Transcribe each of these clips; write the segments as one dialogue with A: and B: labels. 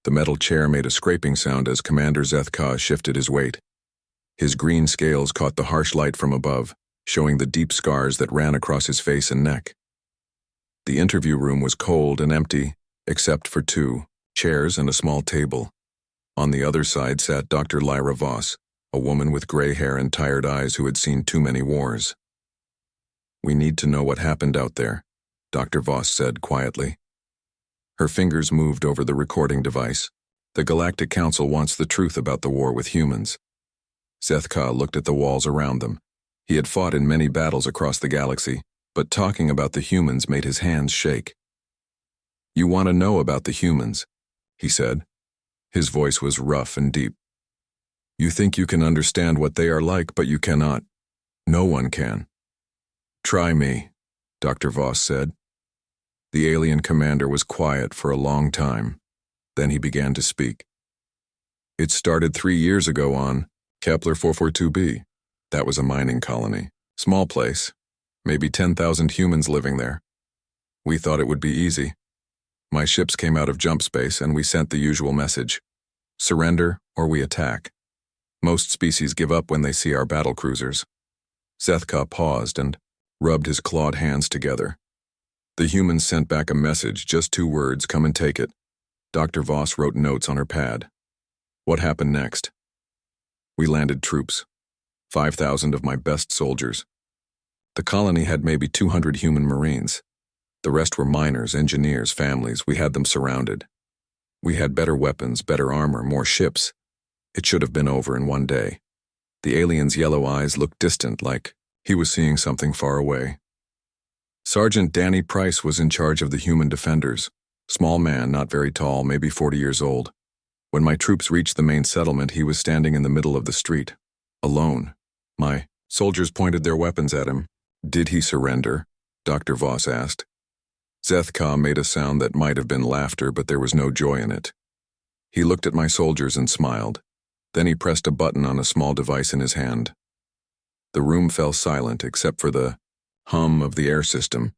A: The metal chair made a scraping sound as Commander Zthk shifted his weight. His green scales caught the harsh light from above, showing the deep scars that ran across his face and neck. The interview room was cold and empty, except for 2 chairs and a small table. On the other side sat Dr. Lyra Voss, a woman with gray hair and tired eyes who had seen too many wars. "We need to know what happened out there," Dr. Voss said quietly. Her fingers moved over the recording device. "The Galactic Council wants the truth about the war with humans." Zthk looked at the walls around them. He had fought in many battles across the galaxy, but talking about the humans made his hands shake. "You want to know about the humans," he said. His voice was rough and deep. "You think you can understand what they are like, but you cannot. No one can." "Try me," Dr. Voss said. The alien commander was quiet for a long time. Then he began to speak. "It started 3 years ago on Kepler 442b. That was a mining colony. Small place. Maybe 10,000 humans living there. We thought it would be easy. My ships came out of jump space and we sent the usual message. Surrender or we attack. Most species give up when they see our battle cruisers." Zthk paused and rubbed his clawed hands together. The humans sent back a message, just 2 words, "Come and take it." Dr. Voss wrote notes on her pad. "What happened next?" "We landed troops. 5,000 of my best soldiers. The colony had maybe 200 human Marines. The rest were miners, engineers, families. We had them surrounded. We had better weapons, better armor, more ships. It should have been over in 1 day." The alien's yellow eyes looked distant, like he was seeing something far away. "Sergeant Danny Price was in charge of the human defenders. Small man, not very tall, maybe 40 years old. When my troops reached the main settlement, he was standing in the middle of the street, alone. My soldiers pointed their weapons at him." "Did he surrender?" Dr. Voss asked. Zthk made a sound that might have been laughter, but there was no joy in it. He looked at my soldiers and smiled. Then he pressed a button on a small device in his hand. The room fell silent except for the hum of the air system.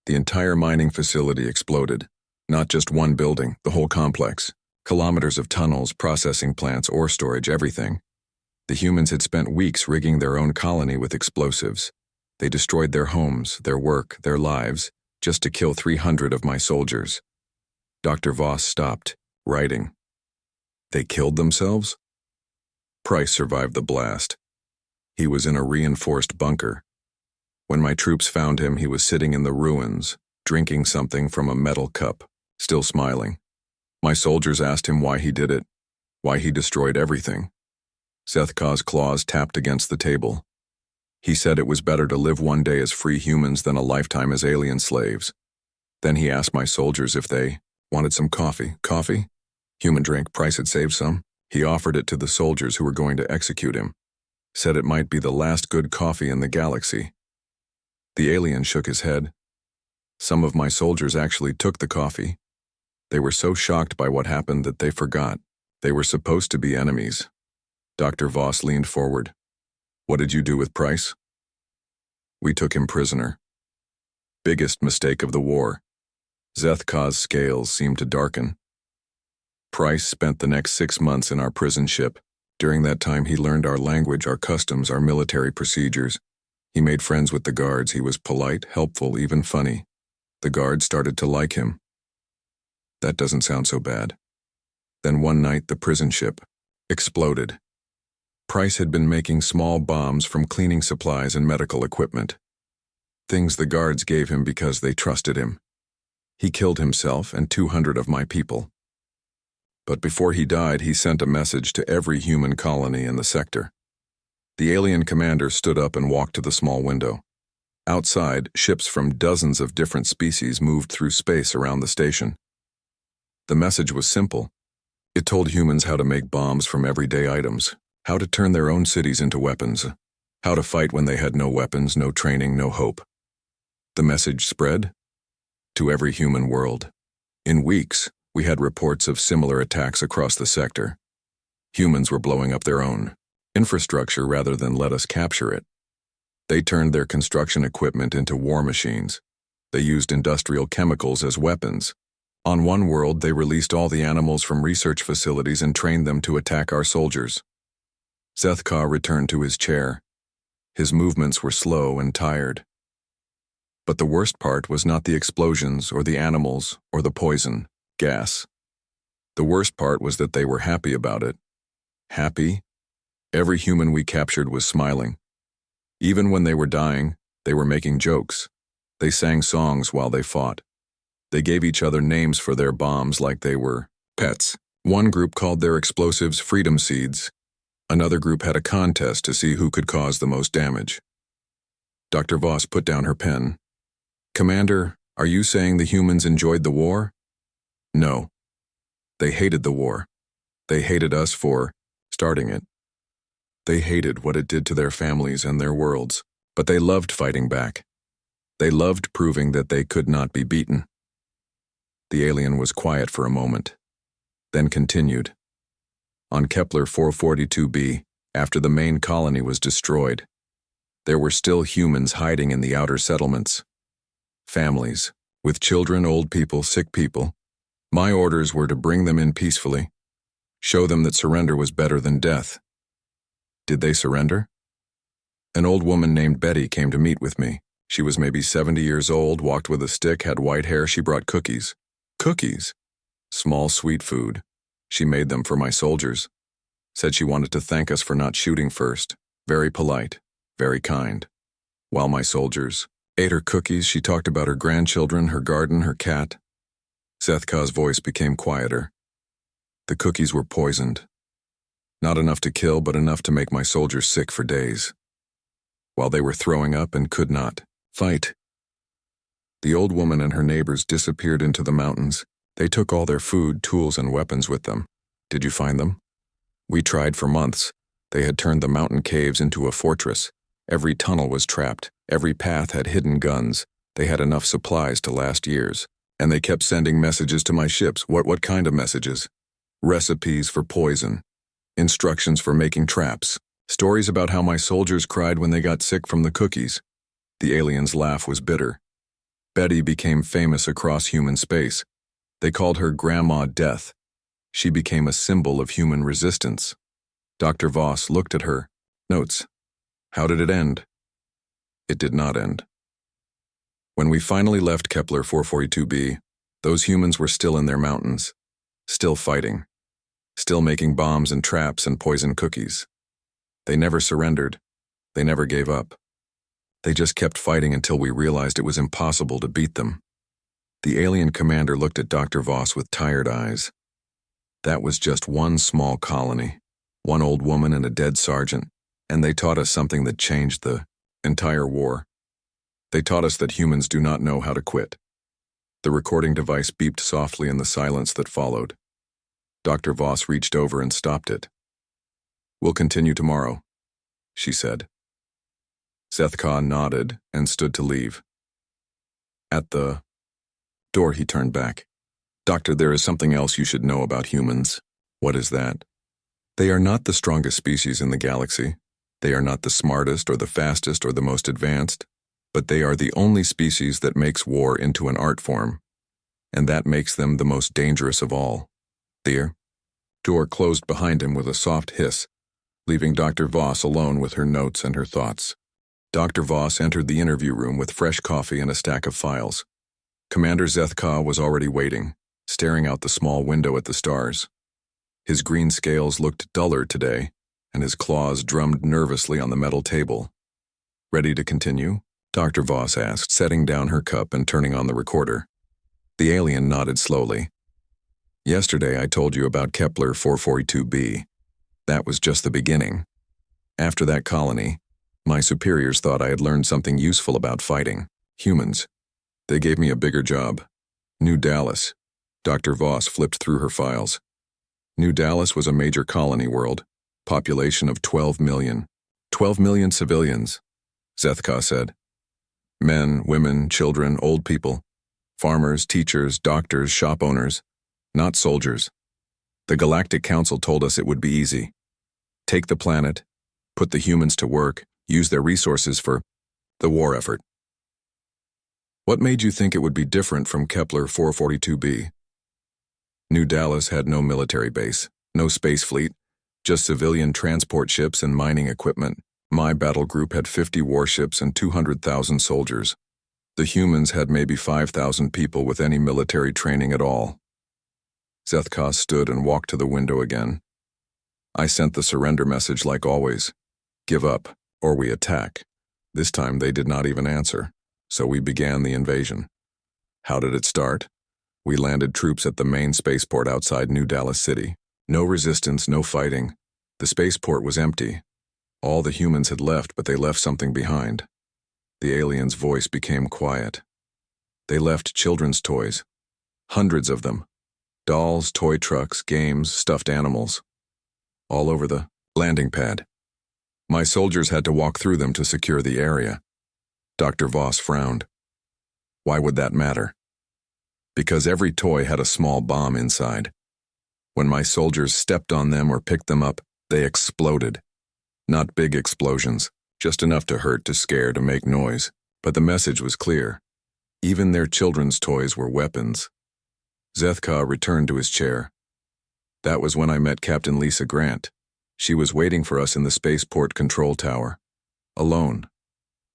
A: The entire mining facility exploded. Not just one building, the whole complex. Kilometers of tunnels, processing plants, ore storage, everything. The humans had spent weeks rigging their own colony with explosives. They destroyed their homes, their work, their lives, just to kill 300 of my soldiers. Dr. Voss stopped, writing. "They killed themselves?" Price survived the blast. He was in a reinforced bunker. When my troops found him, he was sitting in the ruins, drinking something from a metal cup, still smiling. My soldiers asked him why he did it, why he destroyed everything. Zthk's claws tapped against the table. He said it was better to live 1 day as free humans than a lifetime as alien slaves. Then he asked my soldiers if they wanted some coffee. Coffee? Human drink. Price had saved some. He offered it to the soldiers who were going to execute him. Said it might be the last good coffee in the galaxy. The alien shook his head. Some of my soldiers actually took the coffee. They were so shocked by what happened that they forgot. They were supposed to be enemies. Dr. Voss leaned forward. "What did you do with Price?" "We took him prisoner." Biggest mistake of the war. Zthk's scales seemed to darken. Price spent the next 6 months in our prison ship. During that time he learned our language, our customs, our military procedures. He made friends with the guards. He was polite, helpful, even funny. The guards started to like him. That doesn't sound so bad. Then one night the prison ship exploded. Price had been making small bombs from cleaning supplies and medical equipment. Things the guards gave him because they trusted him. He killed himself and 200 of my people. But before he died, he sent a message to every human colony in the sector. The alien commander stood up and walked to the small window. Outside, ships from dozens of different species moved through space around the station. The message was simple. It told humans how to make bombs from everyday items, how to turn their own cities into weapons, how to fight when they had no weapons, no training, no hope. The message spread to every human world. In weeks, we had reports of similar attacks across the sector. Humans were blowing up their own infrastructure rather than let us capture it. They turned their construction equipment into war machines. They used industrial chemicals as weapons. On one world, they released all the animals from research facilities and trained them to attack our soldiers. Zthk returned to his chair. His movements were slow and tired. But the worst part was not the explosions or the animals or the poison, gas. The worst part was that they were happy about it. Happy? Every human we captured was smiling. Even when they were dying, they were making jokes. They sang songs while they fought. They gave each other names for their bombs like they were pets. One group called their explosives freedom seeds. Another group had a contest to see who could cause the most damage. Dr. Voss put down her pen. Commander, are you saying the humans enjoyed the war? No. They hated the war. They hated us for starting it. They hated what it did to their families and their worlds, but they loved fighting back. They loved proving that they could not be beaten. The alien was quiet for a moment, then continued. On Kepler 442b, after the main colony was destroyed, there were still humans hiding in the outer settlements. Families, with children, old people, sick people. My orders were to bring them in peacefully, show them that surrender was better than death. Did they surrender? An old woman named Betty came to meet with me. She was maybe 70 years old, walked with a stick, had white hair. She brought cookies. Cookies? Small, sweet food. She made them for my soldiers. Said she wanted to thank us for not shooting first. Very polite, very kind. While my soldiers ate her cookies, she talked about her grandchildren, her garden, her cat. Zthk's voice became quieter. The cookies were poisoned. Not enough to kill, but enough to make my soldiers sick for days. While they were throwing up and could not fight. The old woman and her neighbors disappeared into the mountains. They took all their food, tools, and weapons with them. Did you find them? We tried for months. They had turned the mountain caves into a fortress. Every tunnel was trapped. Every path had hidden guns. They had enough supplies to last years. And they kept sending messages to my ships. What kind of messages? Recipes for poison. Instructions for making traps. Stories about how my soldiers cried when they got sick from the cookies. The alien's laugh was bitter. Betty became famous across human space. They called her Grandma Death. She became a symbol of human resistance. Dr. Voss looked at her. Notes. How did it end? It did not end. When we finally left Kepler 442b, those humans were still in their mountains, still fighting, still making bombs and traps and poison cookies. They never surrendered. They never gave up. They just kept fighting until we realized it was impossible to beat them. The alien commander looked at Dr. Voss with tired eyes. That was just one small colony, one old woman and a dead sergeant, and they taught us something that changed the entire war. They taught us that humans do not know how to quit. The recording device beeped softly in the silence that followed. Dr. Voss reached over and stopped it. We'll continue tomorrow, she said. Zthk nodded and stood to leave. At the door, he turned back. Doctor, there is something else you should know about humans. What is that? They are not the strongest species in the galaxy. They are not the smartest or the fastest or the most advanced, but they are the only species that makes war into an art form, and that makes them the most dangerous of all. The door closed behind him with a soft hiss, leaving Dr. Voss alone with her notes and her thoughts. Dr. Voss entered the interview room with fresh coffee and a stack of files. Commander Zthk was already waiting, staring out the small window at the stars. His green scales looked duller today, and his claws drummed nervously on the metal table. Ready to continue? Dr. Voss asked, setting down her cup and turning on the recorder. The alien nodded slowly. Yesterday I told you about Kepler 442b. That was just the beginning. After that colony, my superiors thought I had learned something useful about fighting. Humans. They gave me a bigger job. New Dallas. Dr. Voss flipped through her files. New Dallas was a major colony world. Population of 12 million. 12 million civilians, Zthk said. Men, women, children, old people. Farmers, teachers, doctors, shop owners. Not soldiers. The Galactic Council told us it would be easy. Take the planet, put the humans to work, use their resources for the war effort. What made you think it would be different from Kepler 442b? New Dallas had no military base, no space fleet, just civilian transport ships and mining equipment. My battle group had 50 warships and 200,000 soldiers. The humans had maybe 5,000 people with any military training at all. Zthk stood and walked to the window again. I sent the surrender message like always. Give up, or we attack. This time they did not even answer, so we began the invasion. How did it start? We landed troops at the main spaceport outside New Dallas City. No resistance, no fighting. The spaceport was empty. All the humans had left, but they left something behind. The alien's voice became quiet. They left children's toys. Hundreds of them. Dolls, toy trucks, games, stuffed animals. All over the landing pad. My soldiers had to walk through them to secure the area. Dr. Voss frowned. Why would that matter? Because every toy had a small bomb inside. When my soldiers stepped on them or picked them up, they exploded. Not big explosions, just enough to hurt, to scare, to make noise. But the message was clear. Even their children's toys were weapons. Zthk returned to his chair. That was when I met Captain Lisa Grant. She was waiting for us in the spaceport control tower. Alone.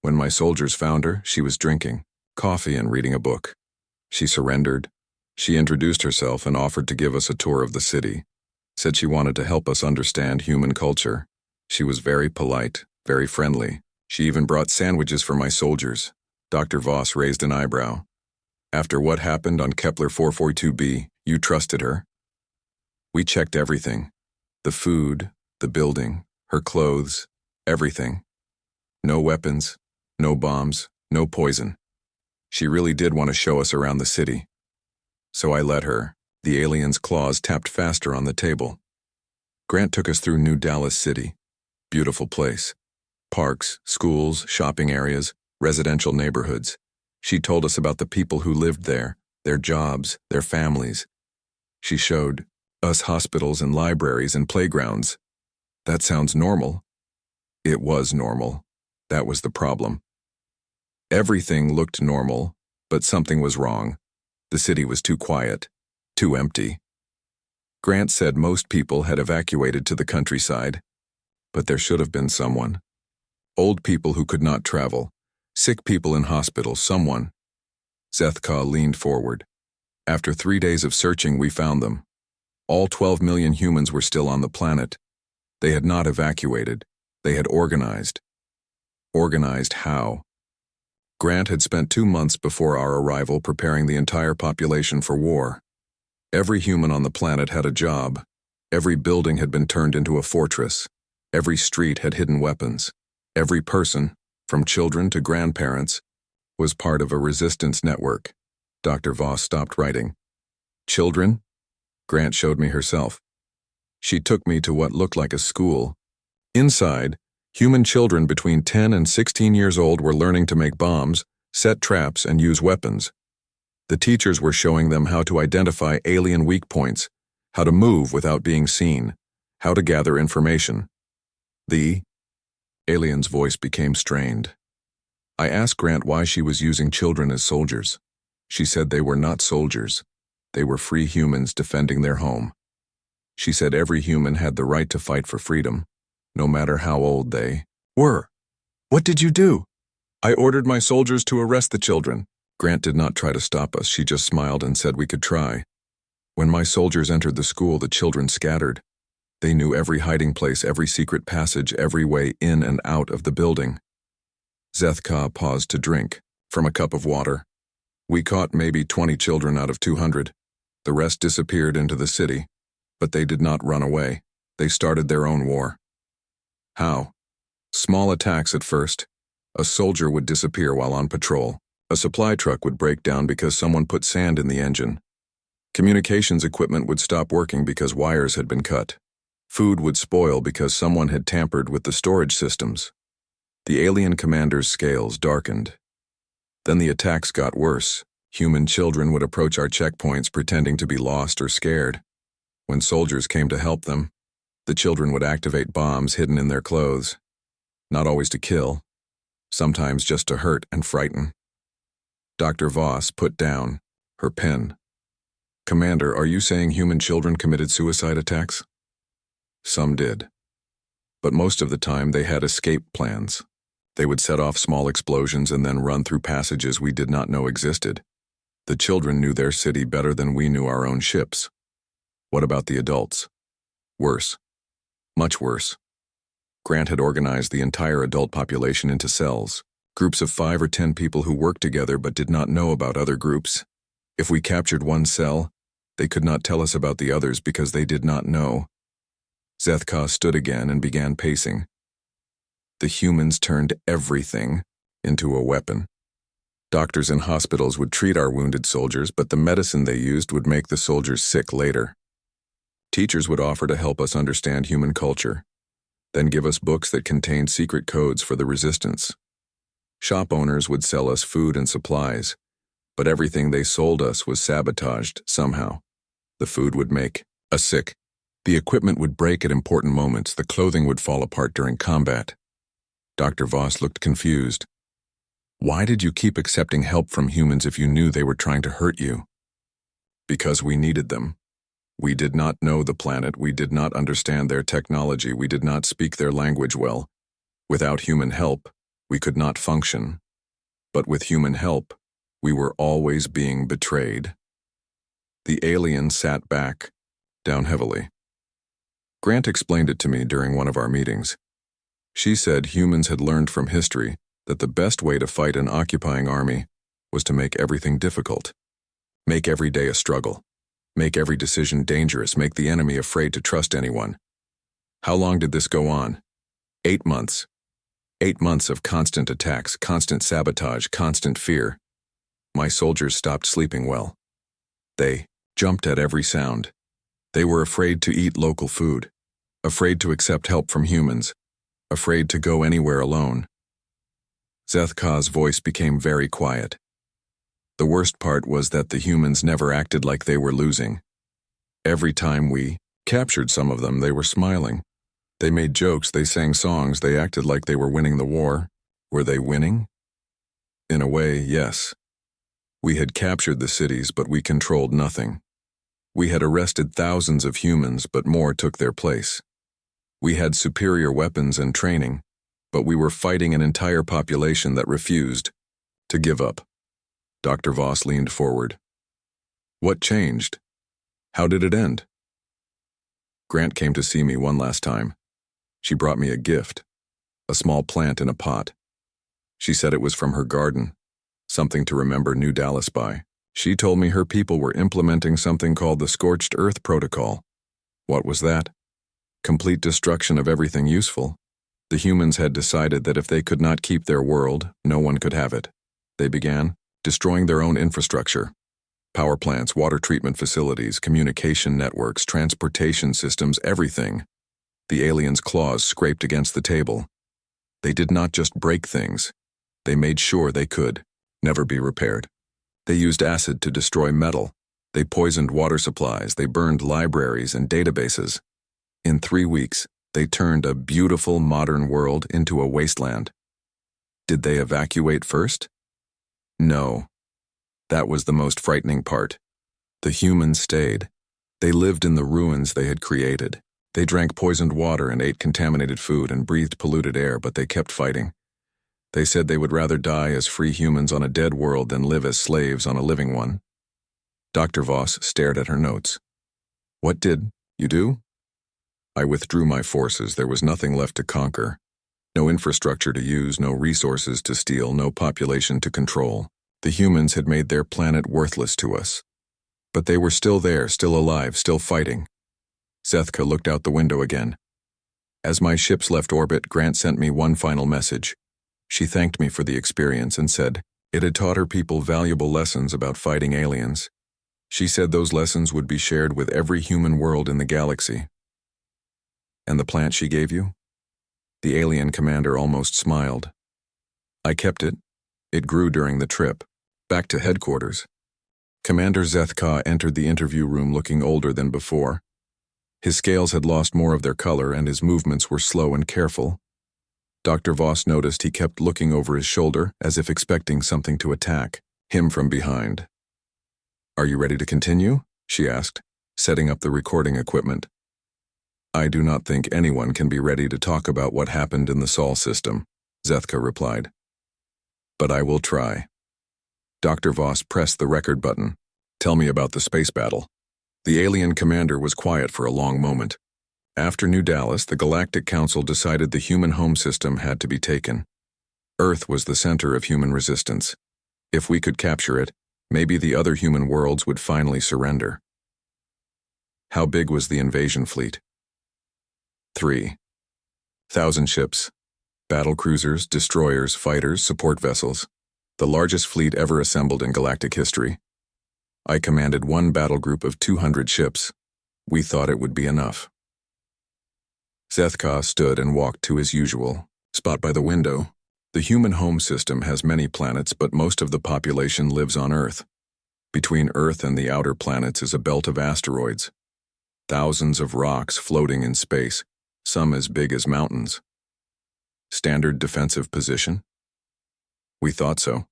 A: When my soldiers found her, she was drinking coffee and reading a book. She surrendered. She introduced herself and offered to give us a tour of the city. Said she wanted to help us understand human culture. She was very polite, very friendly. She even brought sandwiches for my soldiers. Dr. Voss raised an eyebrow. After what happened on Kepler 442b, you trusted her? We checked everything. The food, the building, her clothes, everything. No weapons, no bombs, no poison. She really did want to show us around the city. So I let her. The alien's claws tapped faster on the table. Grant took us through New Dallas City. Beautiful place. Parks, schools, shopping areas, residential neighborhoods. She told us about the people who lived there, their jobs, their families. She showed us hospitals and libraries and playgrounds. That sounds normal. It was normal. That was the problem. Everything looked normal, but something was wrong. The city was too quiet, too empty. Grant said most people had evacuated to the countryside, but there should have been someone. Old people who could not travel, sick people in hospitals, someone. Zthk leaned forward. After 3 days of searching, we found them. All 12 million humans were still on the planet. They had not evacuated. They had organized. Organized how? Grant had spent 2 months before our arrival preparing the entire population for war. Every human on the planet had a job. Every building had been turned into a fortress. Every street had hidden weapons. Every person, from children to grandparents, was part of a resistance network. Dr. Voss stopped writing. Children? Grant showed me herself. She took me to what looked like a school. Inside, human children between 10 and 16 years old were learning to make bombs, set traps, and use weapons. The teachers were showing them how to identify alien weak points, how to move without being seen, how to gather information. The alien's voice became strained. I asked Grant why she was using children as soldiers. She said they were not soldiers. They were free humans defending their home. She said every human had the right to fight for freedom, no matter how old they were. What did you do? I ordered my soldiers to arrest the children. Grant did not try to stop us. She just smiled and said we could try. When my soldiers entered the school, the children scattered. They knew every hiding place, every secret passage, every way in and out of the building. Zthk paused to drink from a cup of water. We caught maybe 20 children out of 200. The rest disappeared into the city, but they did not run away. They started their own war. How? Small attacks at first. A soldier would disappear while on patrol. A supply truck would break down because someone put sand in the engine. Communications equipment would stop working because wires had been cut. Food would spoil because someone had tampered with the storage systems. The alien commander's scales darkened. Then the attacks got worse. Human children would approach our checkpoints pretending to be lost or scared. When soldiers came to help them, the children would activate bombs hidden in their clothes. Not always to kill, sometimes just to hurt and frighten. Dr. Voss put down her pen. Commander, are you saying human children committed suicide attacks? Some did. But most of the time they had escape plans. They would set off small explosions and then run through passages we did not know existed. The children knew their city better than we knew our own ships. What about the adults? Worse. Much worse. Grant had organized the entire adult population into cells, groups of 5 or 10 people who worked together but did not know about other groups. If we captured one cell, they could not tell us about the others because they did not know. Zthk stood again and began pacing. The humans turned everything into a weapon. Doctors in hospitals would treat our wounded soldiers, but the medicine they used would make the soldiers sick later. Teachers would offer to help us understand human culture, then give us books that contained secret codes for the resistance. Shop owners would sell us food and supplies, but everything they sold us was sabotaged somehow. The food would make us sick. The equipment would break at important moments. The clothing would fall apart during combat. Dr. Voss looked confused. Why did you keep accepting help from humans if you knew they were trying to hurt you? Because we needed them. We did not know the planet. We did not understand their technology. We did not speak their language well. Without human help, we could not function. But with human help, we were always being betrayed. The alien sat back, down heavily. Grant explained it to me during one of our meetings. She said humans had learned from history that the best way to fight an occupying army was to make everything difficult. Make every day a struggle. Make every decision dangerous. Make the enemy afraid to trust anyone. How long did this go on? 8 months. 8 months of constant attacks, constant sabotage, constant fear. My soldiers stopped sleeping well. They jumped at every sound. They were afraid to eat local food, afraid to accept help from humans, afraid to go anywhere alone. Zthk's voice became very quiet. The worst part was that the humans never acted like they were losing. Every time we captured some of them, they were smiling. They made jokes, they sang songs, they acted like they were winning the war. Were they winning? In a way, yes. We had captured the cities, but we controlled nothing. We had arrested thousands of humans, but more took their place. We had superior weapons and training, but we were fighting an entire population that refused to give up. Dr. Voss leaned forward. What changed? How did it end? Grant came to see me one last time. She brought me a gift, a small plant in a pot. She said it was from her garden, something to remember New Dallas by. She told me her people were implementing something called the Scorched Earth Protocol. What was that? Complete destruction of everything useful. The humans had decided that if they could not keep their world, no one could have it. They began destroying their own infrastructure. Power plants, water treatment facilities, communication networks, transportation systems, everything. The aliens' claws scraped against the table. They did not just break things. They made sure they could never be repaired. They used acid to destroy metal. They poisoned water supplies. They burned libraries and databases. In 3 weeks, they turned a beautiful modern world into a wasteland. Did they evacuate first? No. That was the most frightening part. The humans stayed. They lived in the ruins they had created. They drank poisoned water and ate contaminated food and breathed polluted air, but they kept fighting. They said they would rather die as free humans on a dead world than live as slaves on a living one. Dr. Voss stared at her notes. What did you do? I withdrew my forces. There was nothing left to conquer. No infrastructure to use, no resources to steal, no population to control. The humans had made their planet worthless to us. But they were still there, still alive, still fighting. Zthk looked out the window again. As my ships left orbit, Grant sent me one final message. She thanked me for the experience and said it had taught her people valuable lessons about fighting aliens. She said those lessons would be shared with every human world in the galaxy. And the plant she gave you? The alien commander almost smiled. I kept it. It grew during the trip. Back to headquarters. Commander Zthk entered the interview room looking older than before. His scales had lost more of their color and his movements were slow and careful. Dr. Voss noticed he kept looking over his shoulder as if expecting something to attack him from behind. Are you ready to continue? she asked, setting up the recording equipment. I do not think anyone can be ready to talk about what happened in the Sol system, Zthk replied. But I will try. Dr. Voss pressed the record button. Tell me about the space battle. The alien commander was quiet for a long moment. After New Dallas, the Galactic Council decided the human home system had to be taken. Earth was the center of human resistance. If we could capture it, maybe the other human worlds would finally surrender. How big was the invasion fleet? 3,000 ships. Battle cruisers, destroyers, fighters, support vessels. The largest fleet ever assembled in galactic history. I commanded one battle group of 200 ships. We thought it would be enough. Zthk stood and walked to his usual spot by the window. The human home system has many planets, but most of the population lives on Earth. Between Earth and the outer planets is a belt of asteroids. Thousands of rocks floating in space, some as big as mountains. Standard defensive position? We thought so.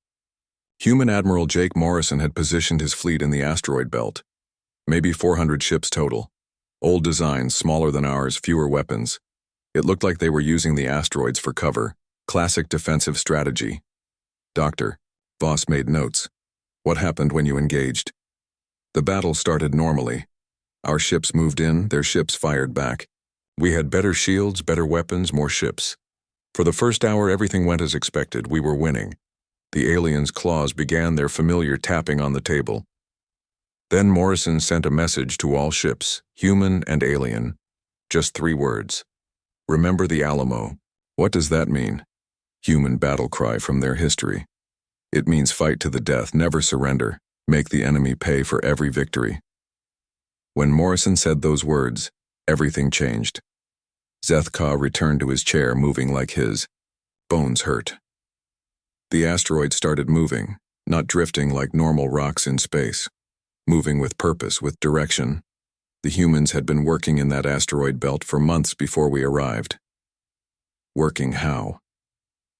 A: Human Admiral Jake Morrison had positioned his fleet in the asteroid belt. Maybe 400 ships total. Old designs, smaller than ours, fewer weapons. It looked like they were using the asteroids for cover. Classic defensive strategy. Dr. Voss made notes. What happened when you engaged? The battle started normally. Our ships moved in, their ships fired back. We had better shields, better weapons, more ships. For the first hour, everything went as expected. We were winning. The aliens' claws began their familiar tapping on the table. Then Morrison sent a message to all ships, human and alien. Just 3 words. Remember the Alamo. What does that mean? Human battle cry from their history. It means fight to the death, never surrender, make the enemy pay for every victory. When Morrison said those words, everything changed. Zthk returned to his chair, moving like his bones hurt. The asteroid started moving, not drifting like normal rocks in space. Moving with purpose, with direction. The humans had been working in that asteroid belt for months before we arrived. Working how?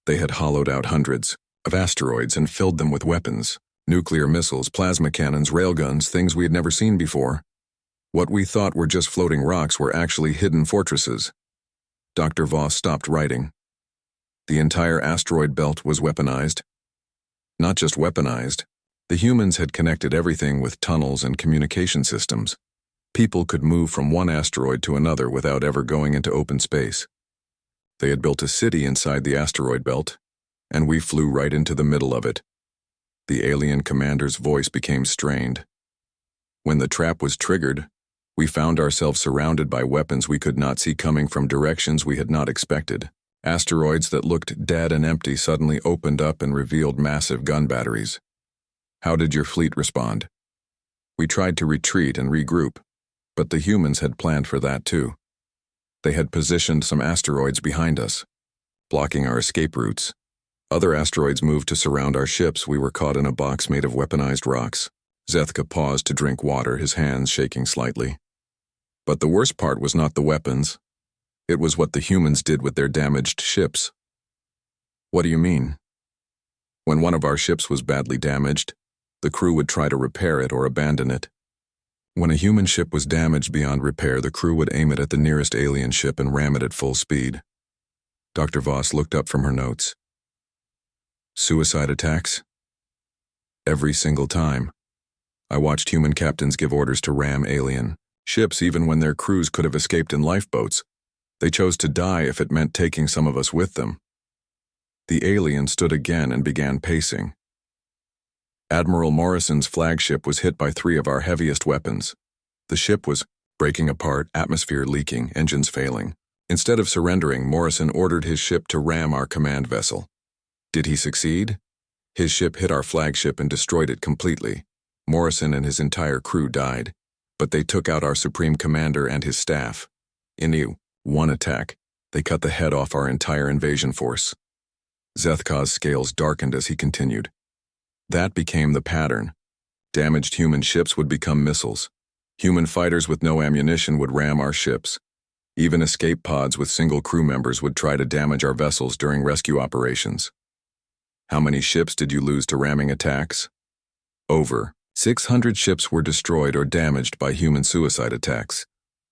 A: They had hollowed out hundreds of asteroids and filled them with weapons, nuclear missiles, plasma cannons, railguns, things we had never seen before. What we thought were just floating rocks were actually hidden fortresses. Dr. Voss stopped writing. The entire asteroid belt was weaponized. Not just weaponized. The humans had connected everything with tunnels and communication systems. People could move from one asteroid to another without ever going into open space. They had built a city inside the asteroid belt, and we flew right into the middle of it. The alien commander's voice became strained. When the trap was triggered, we found ourselves surrounded by weapons we could not see coming from directions we had not expected. Asteroids that looked dead and empty suddenly opened up and revealed massive gun batteries. How did your fleet respond? We tried to retreat and regroup, but the humans had planned for that too. They had positioned some asteroids behind us, blocking our escape routes. Other asteroids moved to surround our ships. We were caught in a box made of weaponized rocks. Zthk paused to drink water, his hands shaking slightly. But the worst part was not the weapons. It was what the humans did with their damaged ships. What do you mean? When one of our ships was badly damaged, the crew would try to repair it or abandon it. When a human ship was damaged beyond repair, the crew would aim it at the nearest alien ship and ram it at full speed. Dr. Voss looked up from her notes. Suicide attacks? Every single time. I watched human captains give orders to ram alien ships even when their crews could have escaped in lifeboats. They chose to die if it meant taking some of us with them. The alien stood again and began pacing. Admiral Morrison's flagship was hit by 3 of our heaviest weapons. The ship was breaking apart, atmosphere leaking, engines failing. Instead of surrendering, Morrison ordered his ship to ram our command vessel. Did he succeed? His ship hit our flagship and destroyed it completely. Morrison and his entire crew died, but they took out our supreme commander and his staff. In one attack, they cut the head off our entire invasion force. Zthk's scales darkened as he continued. That became the pattern. Damaged human ships would become missiles. Human fighters with no ammunition would ram our ships. Even escape pods with single crew members would try to damage our vessels during rescue operations. How many ships did you lose to ramming attacks? Over 600 ships were destroyed or damaged by human suicide attacks.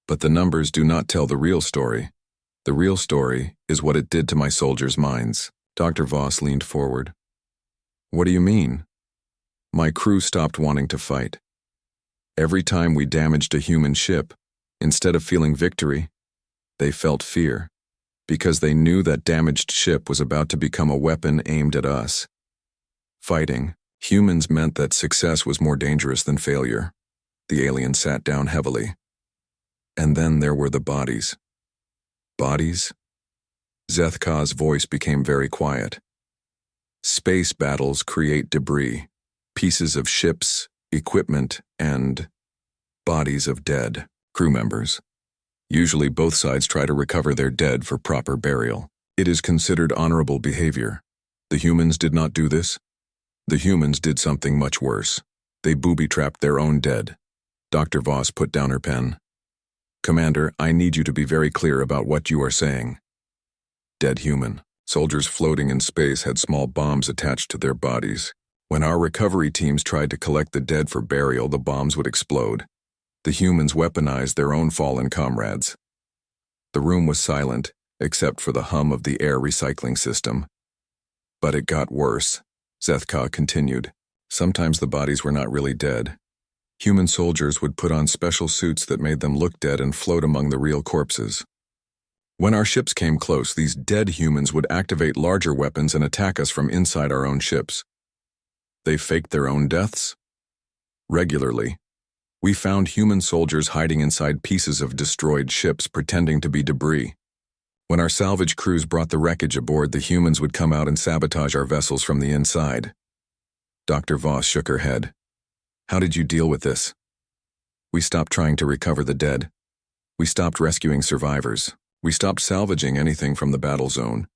A: But the numbers do not tell the real story. The real story is what it did to my soldiers' minds. Dr. Voss leaned forward. What do you mean? My crew stopped wanting to fight. Every time we damaged a human ship, instead of feeling victory, they felt fear, because they knew that damaged ship was about to become a weapon aimed at us. Fighting humans meant that success was more dangerous than failure. The alien sat down heavily. And then there were the bodies. Bodies? Zthk's voice became very quiet. Space battles create debris, pieces of ships, equipment, and bodies of dead crew members. Usually both sides try to recover their dead for proper burial. It is considered honorable behavior. The humans did not do this. The humans did something much worse. They booby-trapped their own dead. Dr. Voss put down her pen. Commander, I need you to be very clear about what you are saying. Dead human. Soldiers floating in space had small bombs attached to their bodies. When our recovery teams tried to collect the dead for burial, the bombs would explode. The humans weaponized their own fallen comrades. The room was silent, except for the hum of the air recycling system. But it got worse. Zthk continued. Sometimes the bodies were not really dead. Human soldiers would put on special suits that made them look dead and float among the real corpses. When our ships came close, these dead humans would activate larger weapons and attack us from inside our own ships. They faked their own deaths? Regularly. We found human soldiers hiding inside pieces of destroyed ships pretending to be debris. When our salvage crews brought the wreckage aboard, the humans would come out and sabotage our vessels from the inside. Dr. Voss shook her head. How did you deal with this? We stopped trying to recover the dead. We stopped rescuing survivors. We stopped salvaging anything from the battle zone.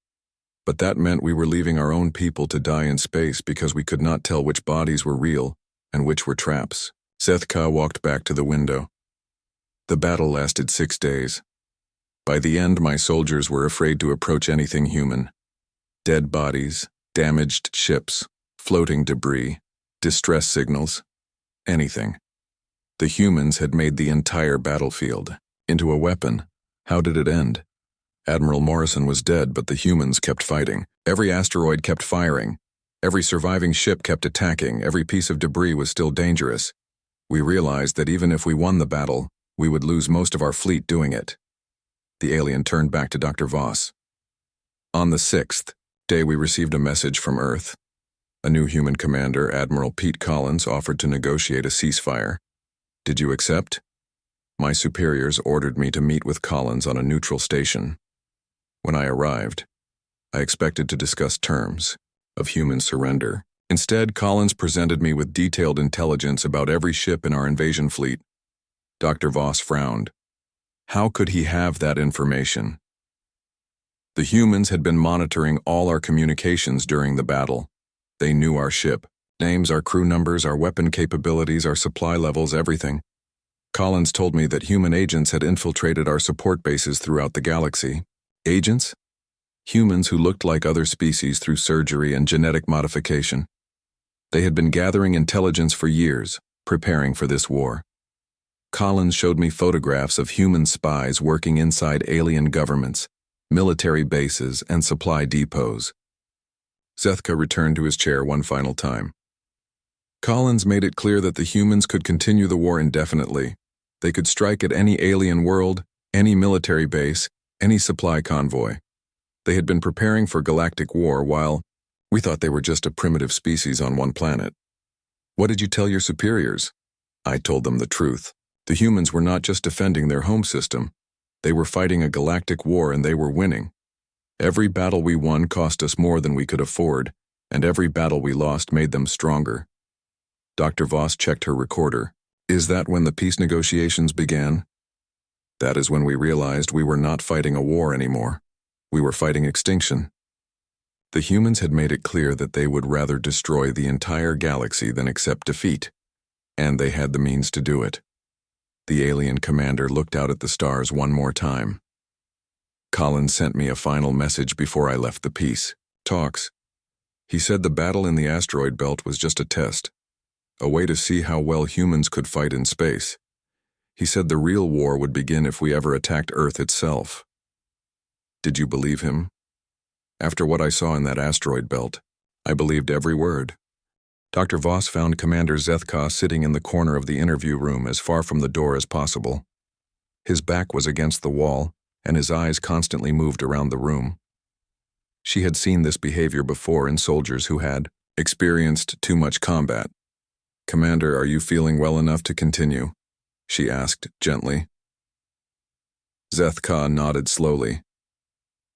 A: But that meant we were leaving our own people to die in space because we could not tell which bodies were real and which were traps. Zthk walked back to the window. The battle lasted 6 days. By the end, my soldiers were afraid to approach anything human. Dead bodies, damaged ships, floating debris, distress signals, anything. The humans had made the entire battlefield into a weapon. How did it end? Admiral Morrison was dead, but the humans kept fighting. Every asteroid kept firing. Every surviving ship kept attacking. Every piece of debris was still dangerous. We realized that even if we won the battle, we would lose most of our fleet doing it. The alien turned back to Dr. Voss. On the 6th day, we received a message from Earth. A new human commander, Admiral Pete Collins, offered to negotiate a ceasefire. Did you accept? My superiors ordered me to meet with Collins on a neutral station. When I arrived, I expected to discuss terms of human surrender. Instead, Collins presented me with detailed intelligence about every ship in our invasion fleet. Dr. Voss frowned. How could he have that information? The humans had been monitoring all our communications during the battle. They knew our ship, names, our crew numbers, our weapon capabilities, our supply levels, everything. Collins told me that human agents had infiltrated our support bases throughout the galaxy. Agents? Humans who looked like other species through surgery and genetic modification. They had been gathering intelligence for years, preparing for this war. Collins showed me photographs of human spies working inside alien governments, military bases, and supply depots. Zthk returned to his chair one final time. Collins made it clear that the humans could continue the war indefinitely. They could strike at any alien world, any military base, any supply convoy. They had been preparing for Galactic War while we thought they were just a primitive species on one planet. What did you tell your superiors? I told them the truth. The humans were not just defending their home system. They were fighting a galactic war and they were winning. Every battle we won cost us more than we could afford, and every battle we lost made them stronger. Dr. Voss checked her recorder. Is that when the peace negotiations began? That is when we realized we were not fighting a war anymore. We were fighting extinction. The humans had made it clear that they would rather destroy the entire galaxy than accept defeat, and they had the means to do it. The alien commander looked out at the stars one more time. Collins sent me a final message before I left the peace talks. He said the battle in the asteroid belt was just a test. a way to see how well humans could fight in space. He said the real war would begin if we ever attacked Earth itself. Did you believe him? After what I saw in that asteroid belt, I believed every word. Dr. Voss found Commander Zthk sitting in the corner of the interview room as far from the door as possible. His back was against the wall, and his eyes constantly moved around the room. She had seen this behavior before in soldiers who had experienced too much combat. "Commander, are you feeling well enough to continue?" she asked gently. Zthk nodded slowly.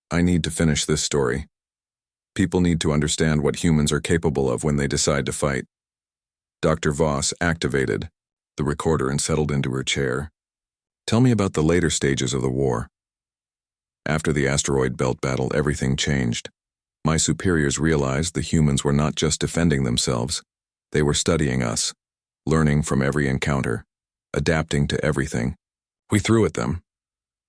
A: "I need to finish this story. People need to understand what humans are capable of when they decide to fight." Dr. Voss activated the recorder and settled into her chair. "Tell me about the later stages of the war." "After the asteroid belt battle, everything changed. My superiors realized the humans were not just defending themselves. They were studying us, learning from every encounter, adapting to everything. We threw at them."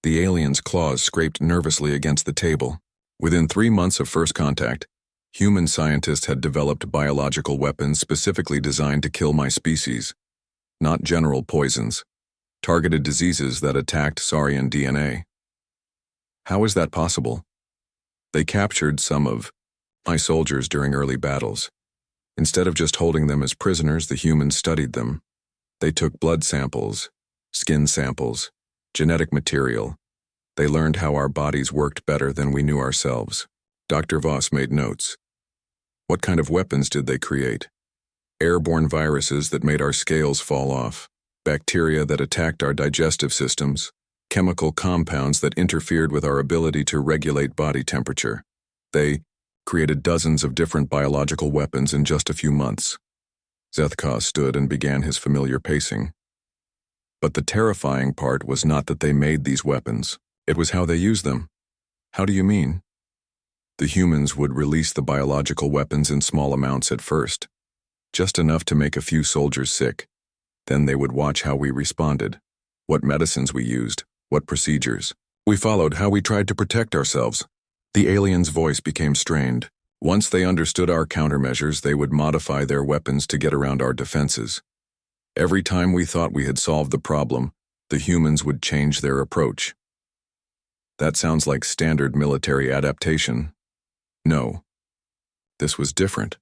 A: The alien's claws scraped nervously against the table. "Within 3 months of first contact, human scientists had developed biological weapons specifically designed to kill my species. Not general poisons, targeted diseases that attacked saurian DNA. How is that possible? They captured some of my soldiers during early battles. Instead of just holding them as prisoners, the humans studied them. They took blood samples, skin samples, genetic material. They learned how our bodies worked better than we knew ourselves." Dr. Voss made notes. "What kind of weapons did they create?" "Airborne viruses that made our scales fall off, bacteria that attacked our digestive systems, chemical compounds that interfered with our ability to regulate body temperature. They created dozens of different biological weapons in just a few months." Zthk stood and began his familiar pacing. "But the terrifying part was not that they made these weapons. It was how they used them." "How do you mean?" "The humans would release the biological weapons in small amounts at first, just enough to make a few soldiers sick. Then they would watch how we responded, what medicines we used, what procedures. We followed how we tried to protect ourselves." The alien's voice became strained. "Once they understood our countermeasures, they would modify their weapons to get around our defenses. Every time we thought we had solved the problem, the humans would change their approach." "That sounds like standard military adaptation." "No. This was different.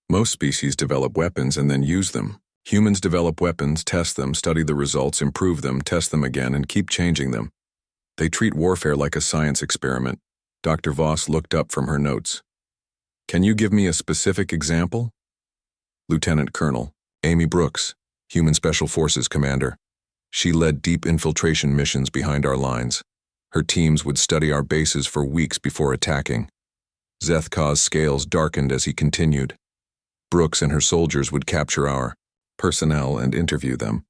A: Most species develop weapons and then use them. Humans develop weapons, test them, study the results, improve them, test them again, and keep changing them. They treat warfare like a science experiment." Dr. Voss looked up from her notes. "Can you give me a specific example?" "Lieutenant Colonel Amy Brooks, Human Special Forces Commander. She led deep infiltration missions behind our lines. Her teams would study our bases for weeks before attacking." Zthk's scales darkened as he continued. "Brooks and her soldiers would capture our personnel and interview them.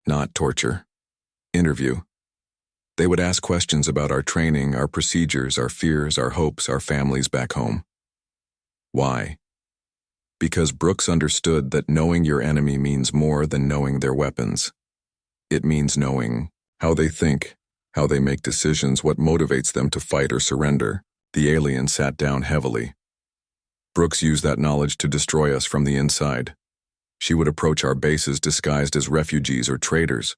A: Not torture. Interview. They would ask questions about our training, our procedures, our fears, our hopes, our families back home." "Why?" "Because Brooks understood that knowing your enemy means more than knowing their weapons. It means knowing how they think, how they make decisions, what motivates them to fight or surrender." The alien sat down heavily. "Brooks used that knowledge to destroy us from the inside. She would approach our bases disguised as refugees or traitors.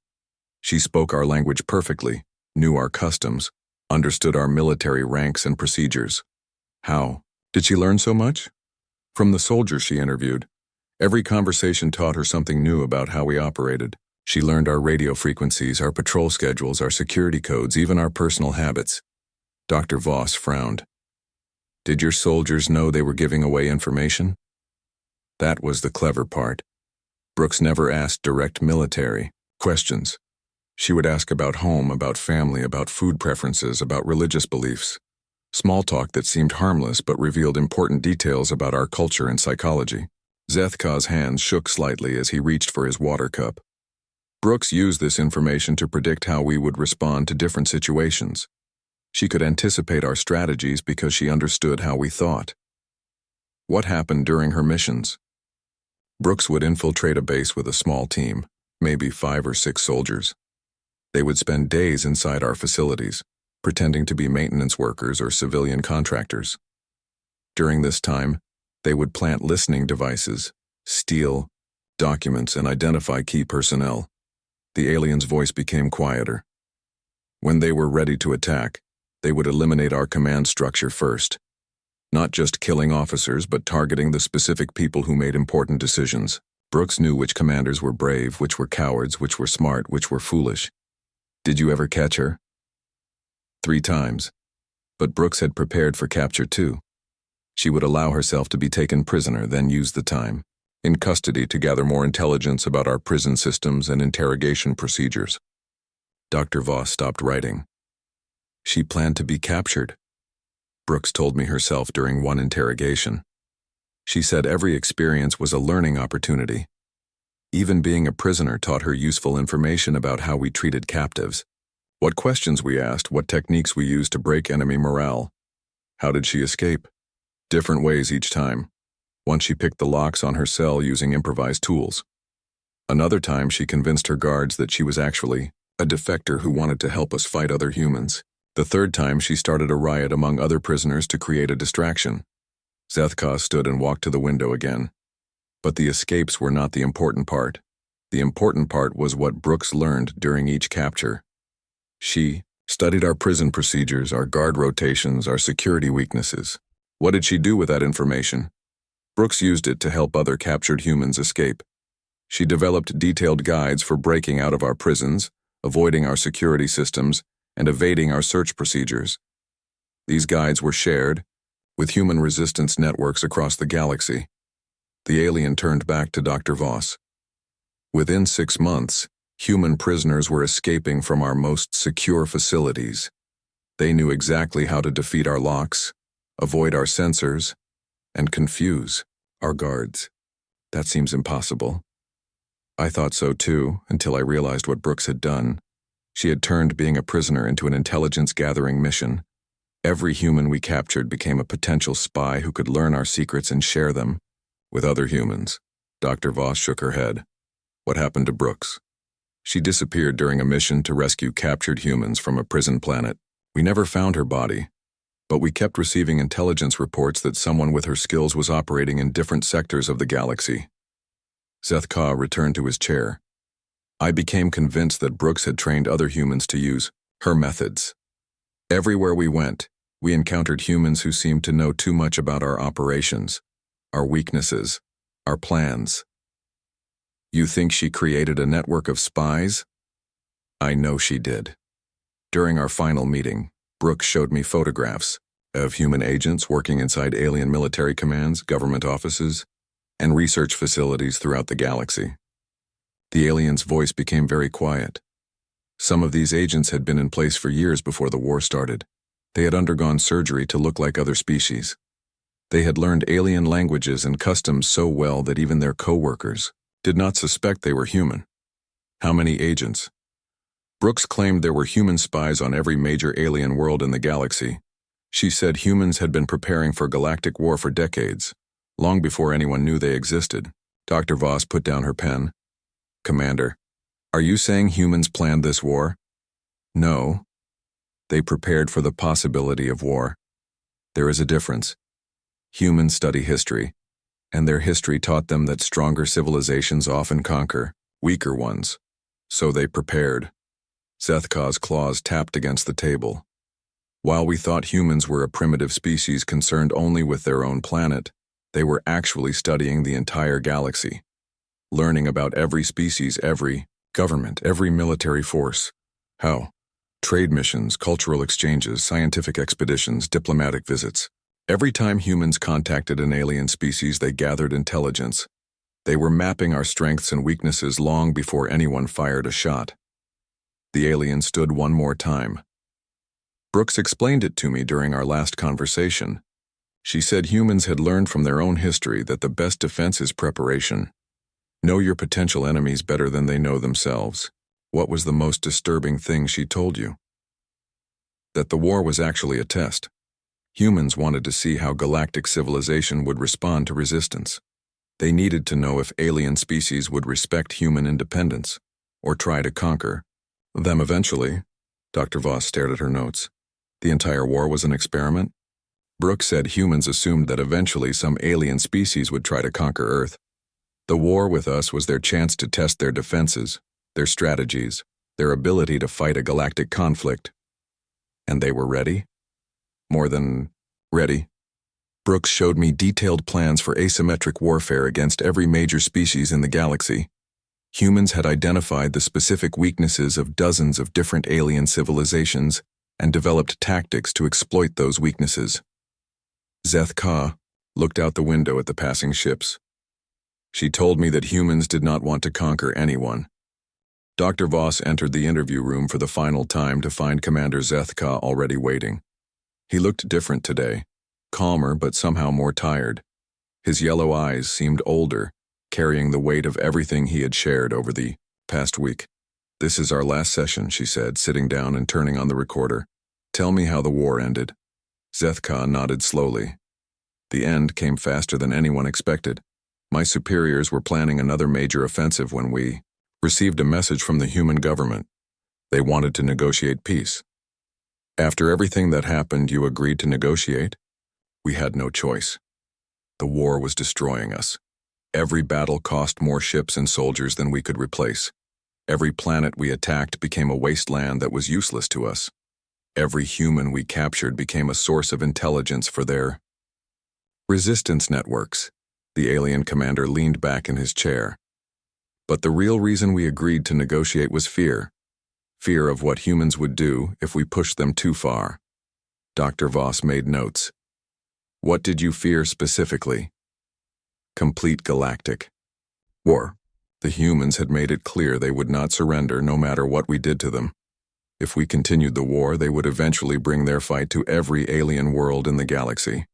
A: She spoke our language perfectly, knew our customs, understood our military ranks and procedures." "How? Did she learn so much?" "From the soldiers she interviewed. Every conversation taught her something new about how we operated. She learned our radio frequencies, our patrol schedules, our security codes, even our personal habits." Dr. Voss frowned. "Did your soldiers know they were giving away information?" "That was the clever part. Brooks never asked direct military questions. She would ask about home, about family, about food preferences, about religious beliefs. Small talk that seemed harmless but revealed important details about our culture and psychology." Zthk's hands shook slightly as he reached for his water cup. "Brooks used this information to predict how we would respond to different situations. She could anticipate our strategies because she understood how we thought." "What happened during her missions?" "Brooks would infiltrate a base with a small team, maybe 5 or 6 soldiers. They would spend days inside our facilities, pretending to be maintenance workers or civilian contractors. During this time, they would plant listening devices, steal documents, and identify key personnel. The alien's voice became quieter. When they were ready to attack, they would eliminate our command structure first. Not just killing officers, but targeting the specific people who made important decisions. Brooks knew which commanders were brave, which were cowards, which were smart, which were foolish. Did you ever catch her? 3 times. But Brooks had prepared for capture too. She would allow herself to be taken prisoner, then use the time in custody to gather more intelligence about our prison systems and interrogation procedures. Dr. Voss stopped writing. She planned to be captured. Brooks told me herself during one interrogation. She said every experience was a learning opportunity. Even being a prisoner taught her useful information about how we treated captives, what questions we asked, what techniques we used to break enemy morale. How did she escape? Different ways each time. Once she picked the locks on her cell using improvised tools. Another time she convinced her guards that she was actually a defector who wanted to help us fight other humans. The third time she started a riot among other prisoners to create a distraction. Zthk stood and walked to the window again. But the escapes were not the important part. The important part was what Brooks learned during each capture. She studied our prison procedures, our guard rotations, our security weaknesses. What did she do with that information? Brooks used it to help other captured humans escape. She developed detailed guides for breaking out of our prisons, avoiding our security systems, and evading our search procedures. These guides were shared with human resistance networks across the galaxy. The alien turned back to Dr. Voss. Within 6 months, human prisoners were escaping from our most secure facilities. They knew exactly how to defeat our locks, avoid our sensors, and confuse our guards. That seems impossible. I thought so too, until I realized what Brooks had done. She had turned being a prisoner into an intelligence-gathering mission. Every human we captured became a potential spy who could learn our secrets and share them with other humans. Dr. Voss shook her head. What happened to Brooks? She disappeared during a mission to rescue captured humans from a prison planet. We never found her body, but we kept receiving intelligence reports that someone with her skills was operating in different sectors of the galaxy. Zthk returned to his chair. I became convinced that Brooks had trained other humans to use her methods. Everywhere we went, we encountered humans who seemed to know too much about our operations, our weaknesses, our plans. You think she created a network of spies? I know she did. During our final meeting, Brooks showed me photographs of human agents working inside alien military commands, government offices, and research facilities throughout the galaxy. The alien's voice became very quiet. Some of these agents had been in place for years before the war started. They had undergone surgery to look like other species. They had learned alien languages and customs so well that even their co-workers did not suspect they were human. How many agents? Brooks claimed there were human spies on every major alien world in the galaxy. She said humans had been preparing for galactic war for decades, long before anyone knew they existed. Dr. Voss put down her pen. Commander, are you saying humans planned this war? No. They prepared for the possibility of war. There is a difference. Humans study history, and their history taught them that stronger civilizations often conquer weaker ones. So they prepared. Zthk's claws tapped against the table. While we thought humans were a primitive species concerned only with their own planet, they were actually studying the entire galaxy, learning about every species, every government, every military force. How? Trade missions, cultural exchanges, scientific expeditions, diplomatic visits. Every time humans contacted an alien species, they gathered intelligence. They were mapping our strengths and weaknesses long before anyone fired a shot. The alien stood one more time. Brooks explained it to me during our last conversation. She said humans had learned from their own history that the best defense is preparation. Know your potential enemies better than they know themselves. What was the most disturbing thing she told you? That the war was actually a test. Humans wanted to see how galactic civilization would respond to resistance. They needed to know if alien species would respect human independence, or try to conquer them eventually. Dr. Voss stared at her notes. The entire war was an experiment? Brooks said humans assumed that eventually some alien species would try to conquer Earth. The war with us was their chance to test their defenses, their strategies, their ability to fight a galactic conflict. And they were ready? More than ready. Brooks showed me detailed plans for asymmetric warfare against every major species in the galaxy. Humans had identified the specific weaknesses of dozens of different alien civilizations and developed tactics to exploit those weaknesses. Zthk looked out the window at the passing ships. She told me that humans did not want to conquer anyone. Dr. Voss entered the interview room for the final time to find Commander Zthk already waiting. He looked different today, calmer but somehow more tired. His yellow eyes seemed older, carrying the weight of everything he had shared over the past week. "This is our last session," she said, sitting down and turning on the recorder. "Tell me how the war ended." Zthk nodded slowly. "The end came faster than anyone expected. My superiors were planning another major offensive when we received a message from the human government. They wanted to negotiate peace. After everything that happened, you agreed to negotiate? We had no choice. The war was destroying us. Every battle cost more ships and soldiers than we could replace. Every planet we attacked became a wasteland that was useless to us. Every human we captured became a source of intelligence for their resistance networks." The alien commander leaned back in his chair. "But the real reason we agreed to negotiate was fear. Fear of what humans would do if we pushed them too far." Dr. Voss made notes. "What did you fear specifically?" "Complete galactic war. The humans had made it clear they would not surrender no matter what we did to them. If we continued the war, they would eventually bring their fight to every alien world in the galaxy."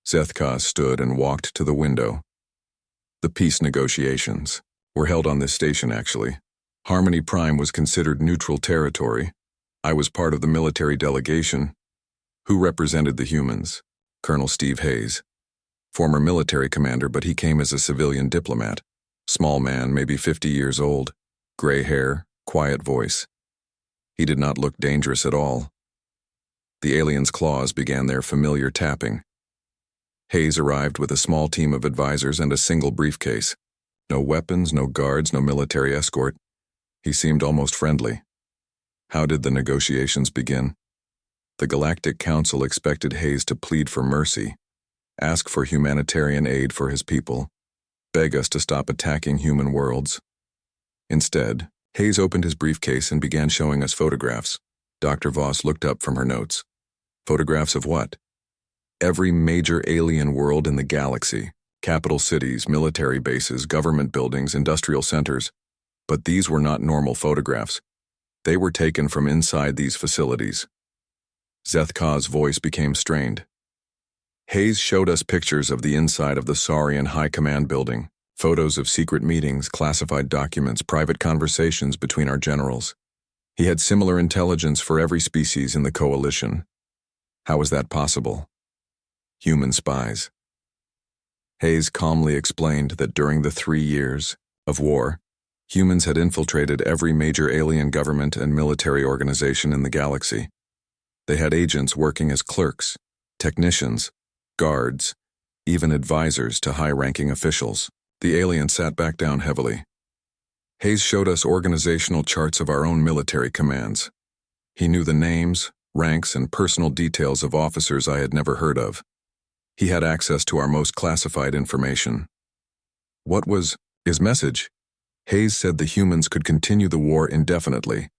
A: Zthk stood and walked to the window. "The peace negotiations were held on this station, actually. Harmony Prime was considered neutral territory. I was part of the military delegation. Who represented the humans? Colonel Steve Hayes. Former military commander, but he came as a civilian diplomat. Small man, maybe 50 years old. Gray hair, quiet voice. He did not look dangerous at all. The alien's claws began their familiar tapping. Hayes arrived with a small team of advisors and a single briefcase. No weapons, no guards, no military escort. He seemed almost friendly. How did the negotiations begin? The Galactic Council expected Hayes to plead for mercy, ask for humanitarian aid for his people, beg us to stop attacking human worlds. Instead, Hayes opened his briefcase and began showing us photographs. Dr. Voss looked up from her notes. Photographs of what? Every major alien world in the galaxy, capital cities, military bases, government buildings, industrial centers. But these were not normal photographs. They were taken from inside these facilities. Zthk's voice became strained. Hayes showed us pictures of the inside of the Saurian High Command building, photos of secret meetings, classified documents, private conversations between our generals. He had similar intelligence for every species in the coalition. How was that possible? Human spies. Hayes calmly explained that during the 3 years of war, humans had infiltrated every major alien government and military organization in the galaxy. They had agents working as clerks, technicians, guards, even advisors to high-ranking officials. The alien sat back down heavily. Hayes showed us organizational charts of our own military commands. He knew the names, ranks, and personal details of officers I had never heard of. He had access to our most classified information. What was his message? Hayes said the humans could continue the war indefinitely,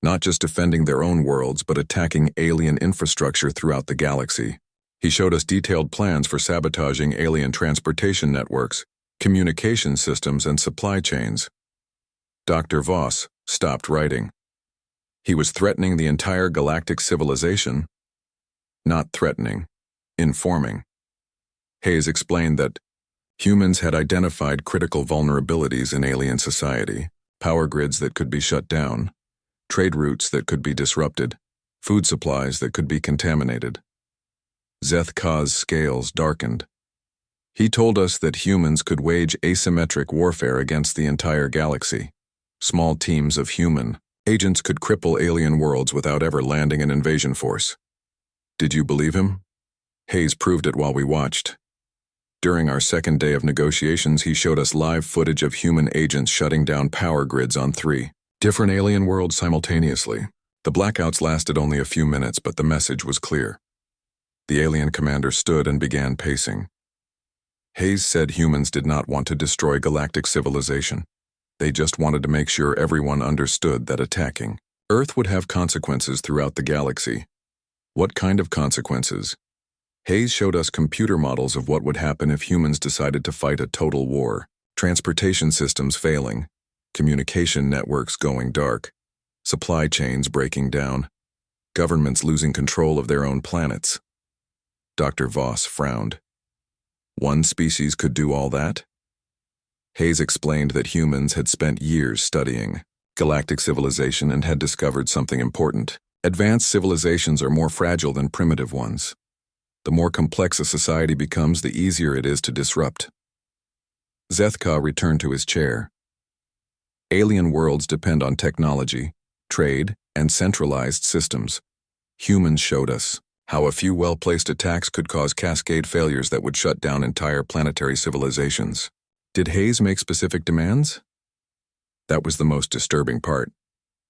A: not just defending their own worlds, but attacking alien infrastructure throughout the galaxy. He showed us detailed plans for sabotaging alien transportation networks, communication systems, and supply chains. Dr. Voss stopped writing. He was threatening the entire galactic civilization. Not threatening, informing. Hayes explained that humans had identified critical vulnerabilities in alien society, power grids that could be shut down, trade routes that could be disrupted, food supplies that could be contaminated. Zthk's scales darkened. He told us that humans could wage asymmetric warfare against the entire galaxy. Small teams of human agents could cripple alien worlds without ever landing an invasion force. Did you believe him? Hayes proved it while we watched. During our second day of negotiations, he showed us live footage of human agents shutting down power grids on 3 different alien worlds simultaneously. The blackouts lasted only a few minutes, but the message was clear. The alien commander stood and began pacing. Hayes said humans did not want to destroy galactic civilization. They just wanted to make sure everyone understood that attacking Earth would have consequences throughout the galaxy. What kind of consequences? Hayes showed us computer models of what would happen if humans decided to fight a total war. Transportation systems failing, communication networks going dark, supply chains breaking down, governments losing control of their own planets. Dr. Voss frowned. One species could do all that? Hayes explained that humans had spent years studying galactic civilization and had discovered something important. Advanced civilizations are more fragile than primitive ones. The more complex a society becomes, the easier it is to disrupt. Zthk returned to his chair. Alien worlds depend on technology, trade, and centralized systems. Humans showed us how a few well-placed attacks could cause cascade failures that would shut down entire planetary civilizations. Did Hayes make specific demands? That was the most disturbing part.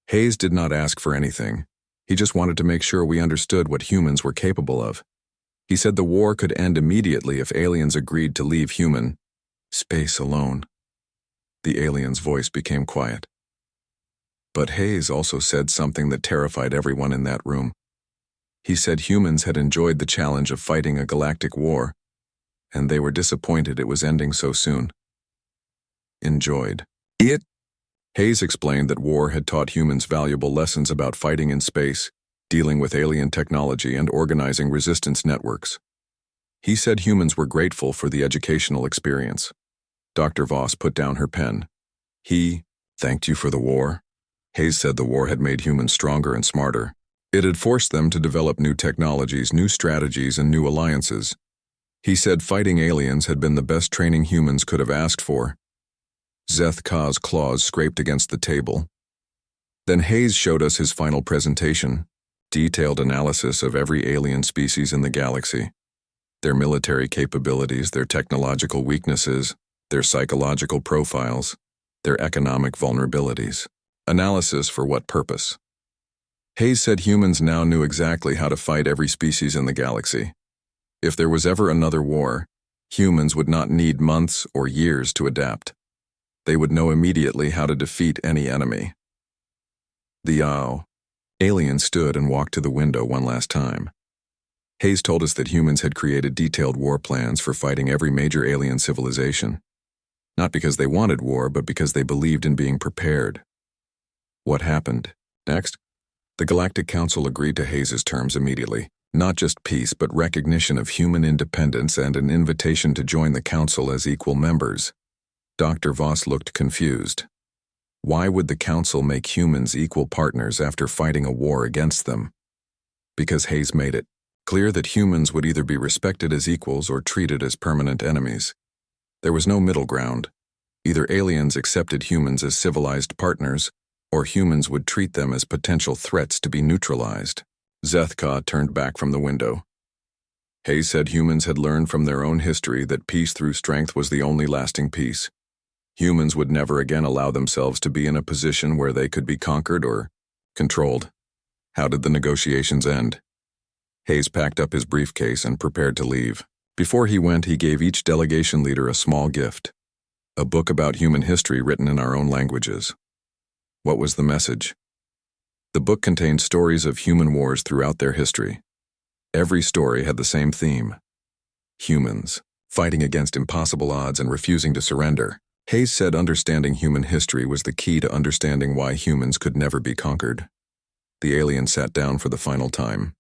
A: Hayes did not ask for anything. He just wanted to make sure we understood what humans were capable of. He said the war could end immediately if aliens agreed to leave human space alone. The alien's voice became quiet. But Hayes also said something that terrified everyone in that room. He said humans had enjoyed the challenge of fighting a galactic war, and they were disappointed it was ending so soon. Enjoyed it? Hayes explained that war had taught humans valuable lessons about fighting in space, dealing with alien technology, and organizing resistance networks. He said humans were grateful for the educational experience. Dr. Voss put down her pen. He thanked you for the war? Hayes said the war had made humans stronger and smarter. It had forced them to develop new technologies, new strategies, and new alliances. He said fighting aliens had been the best training humans could have asked for. Zthk's claws scraped against the table. Then Hayes showed us his final presentation, detailed analysis of every alien species in the galaxy, their military capabilities, their technological weaknesses, their psychological profiles, their economic vulnerabilities. Analysis for what purpose? Hayes said humans now knew exactly how to fight every species in the galaxy. If there was ever another war, humans would not need months or years to adapt. They would know immediately how to defeat any enemy. The alien stood and walked to the window one last time. Hayes told us that humans had created detailed war plans for fighting every major alien civilization. Not because they wanted war, but because they believed in being prepared. What happened next? The Galactic Council agreed to Hayes's terms immediately. Not just peace, but recognition of human independence and an invitation to join the Council as equal members. Dr. Voss looked confused. Why would the Council make humans equal partners after fighting a war against them? Because Hayes made it clear that humans would either be respected as equals or treated as permanent enemies. There was no middle ground. Either aliens accepted humans as civilized partners, or humans would treat them as potential threats to be neutralized. Zthk turned back from the window. Hayes said humans had learned from their own history that peace through strength was the only lasting peace. Humans would never again allow themselves to be in a position where they could be conquered or controlled. How did the negotiations end? Hayes packed up his briefcase and prepared to leave. Before he went, he gave each delegation leader a small gift, a book about human history written in our own languages. What was the message? The book contained stories of human wars throughout their history. Every story had the same theme: humans, fighting against impossible odds and refusing to surrender. Hayes said understanding human history was the key to understanding why humans could never be conquered. The alien sat down for the final time.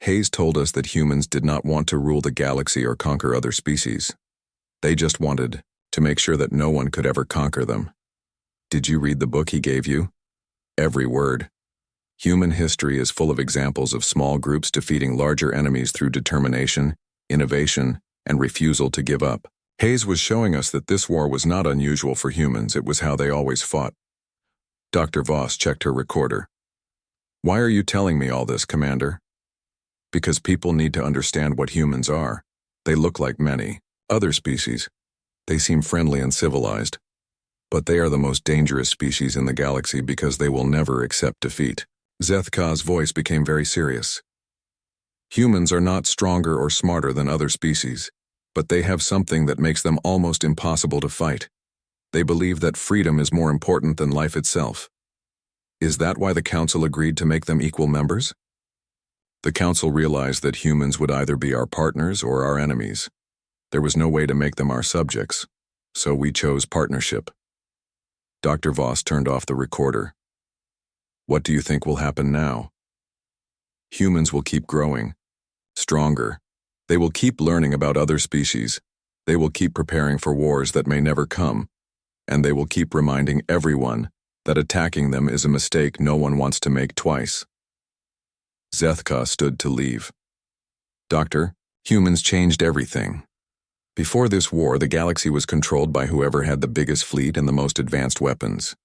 A: Hayes told us that humans did not want to rule the galaxy or conquer other species. They just wanted to make sure that no one could ever conquer them. Did you read the book he gave you? Every word. Human history is full of examples of small groups defeating larger enemies through determination, innovation, and refusal to give up. Hayes was showing us that this war was not unusual for humans, it was how they always fought. Dr. Voss checked her recorder. Why are you telling me all this, Commander? Because people need to understand what humans are. They look like many, Other species, they seem friendly and civilized, but they are the most dangerous species in the galaxy because they will never accept defeat. Zthk's voice became very serious. Humans are not stronger or smarter than other species, but they have something that makes them almost impossible to fight. They believe that freedom is more important than life itself. Is that why the Council agreed to make them equal members? The Council realized that humans would either be our partners or our enemies. There was no way to make them our subjects, so we chose partnership. Dr. Voss turned off the recorder. What do you think will happen now? Humans will keep growing, stronger. They will keep learning about other species. They will keep preparing for wars that may never come. And they will keep reminding everyone that attacking them is a mistake no one wants to make twice. Zthk stood to leave. Doctor, humans changed everything. Before this war, the galaxy was controlled by whoever had the biggest fleet and the most advanced weapons.